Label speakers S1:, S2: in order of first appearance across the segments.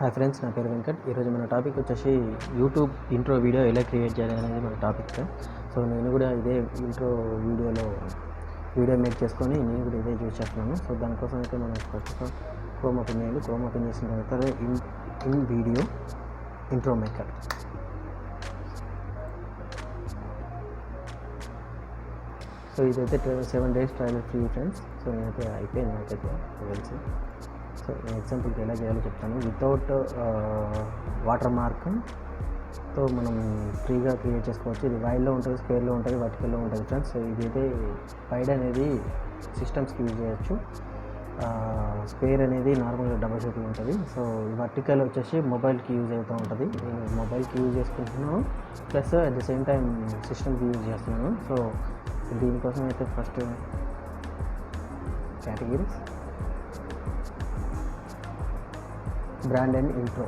S1: Hi friends, నా పేరు వెంకట్. ఈరోజు మన టాపిక్ వచ్చేసి యూట్యూబ్ ఇంట్రో వీడియో ఎలా క్రియేట్ చేయాలి అనేది మన టాపిక్. సో నేను కూడా ఇదే ఇంట్రో వీడియో మేక్ చేసుకొని నేను కూడా ఇదే యూజ్ చేస్తున్నాను. సో దానికోసం అయితే మనం first of all chrome open చేయాలి. క్రోమ్ ఓపెన్ చేసిన తర్వాత in video intro maker. So ఇదైతే 7 days trial free friends. So నేనైతే అయిపోయింది నాకైతే తెలిసి. సో నేను ఎగ్జాంపుల్కి ఎలా చేయాలో చెప్తాను. వితౌట్ వాటర్ మార్క్తో మనం ఫ్రీగా క్రియేట్ చేసుకోవచ్చు. ఇది వైడ్లో ఉంటుంది, స్క్వేర్లో ఉంటుంది, వర్టికల్లో ఉంటుంది ఫ్రెండ్స్. సో ఇదైతే వైడ్ అనేది సిస్టమ్స్కి యూజ్ చేయొచ్చు, స్క్వేర్ అనేది నార్మల్గా డబల్ షేప్లో ఉంటుంది. సో వర్టికల్ వచ్చేసి మొబైల్కి యూజ్ అవుతూ ఉంటుంది. నేను మొబైల్కి యూజ్ చేసుకుంటున్నాను, plus at the same time సిస్టమ్కి యూజ్ చేస్తున్నాను. సో దీనికోసం అయితే first categories, brand and intro.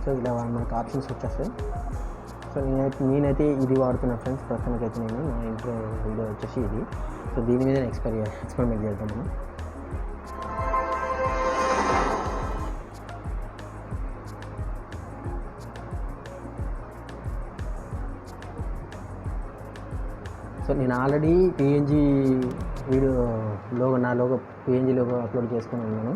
S1: So ఇలా మనకు ఆప్షన్స్ వచ్చేస్తాయి. సో నేనైతే ఇది వాడుతున్నా ఫ్రెండ్స్. ప్రస్తుతానికైతే నేను నా ఇంట్రో వీడియో వచ్చేసి ఇది. సో దీని మీద ఎక్స్పెరిమెంట్ చేద్దాం మనం. సో నేను ఆల్రెడీ పిఎన్జీ నా లోగో పిఎన్జీ లోగో అప్లోడ్ చేసుకొని ఉన్నాను.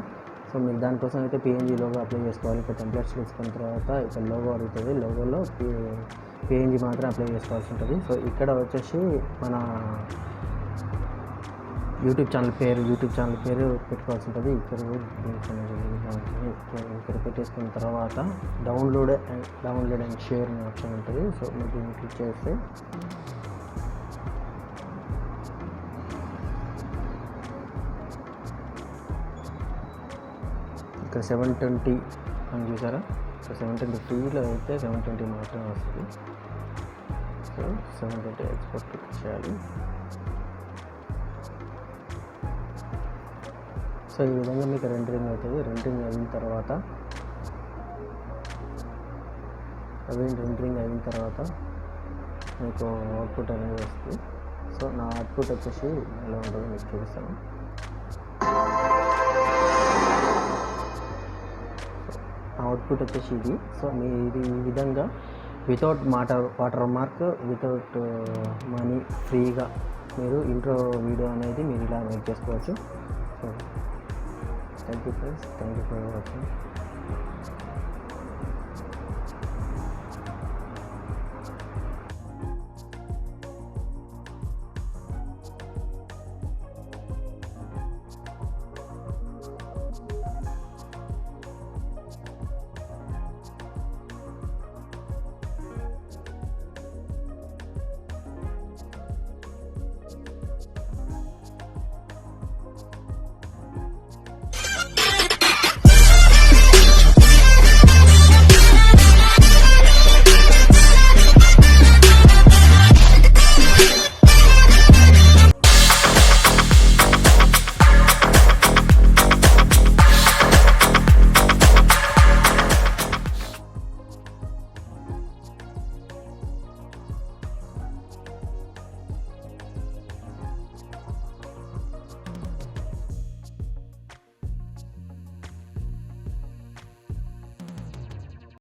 S1: సో మీరు దానికోసం అయితే పిఎన్జీ లోగో అప్లై చేసుకోవాలి. ఇక్కడ టెంప్లెట్స్ తీసుకున్న తర్వాత ఇక్కడ లోగో అడుగుతుంది. లోగోలో పిఎన్జీ మాత్రం అప్లై చేసుకోవాల్సి ఉంటుంది. సో ఇక్కడ వచ్చేసి మన యూట్యూబ్ ఛానల్ పేరు పెట్టుకోవాల్సి ఉంటుంది. ఇక్కడ పెట్టేసుకున్న తర్వాత డౌన్లోడ్ అండ్ షేర్ అనే ఆప్షన్ ఉంటుంది. సో మీరు దీన్ని క్లిక్ చేస్తే ఇక్కడ 720 అని చూసారా. సో 720 ఫ్రీలో అయితే 720 మాత్రమే వస్తుంది. సో 720 ఎక్స్పోర్ట్ చేయాలి. సో ఈ విధంగా మీకు రెండరింగ్ అవుతుంది. రెండరింగ్ అయిన తర్వాత మీకు అవుట్పుట్ అనేది వస్తుంది. సో నా అవుట్పుట్ వచ్చేసి ఎలా ఉంటుందో మీకు చూపిస్తాను. అవుట్పుట్ వచ్చేసి ఇది. సో మీరు ఈ విధంగా without water mark, without money, ఫ్రీగా మీరు ఇంట్రో వీడియో అనేది మీరు ఇలా మేక్ చేసుకోవచ్చు. So thank you friends, thank you for watching.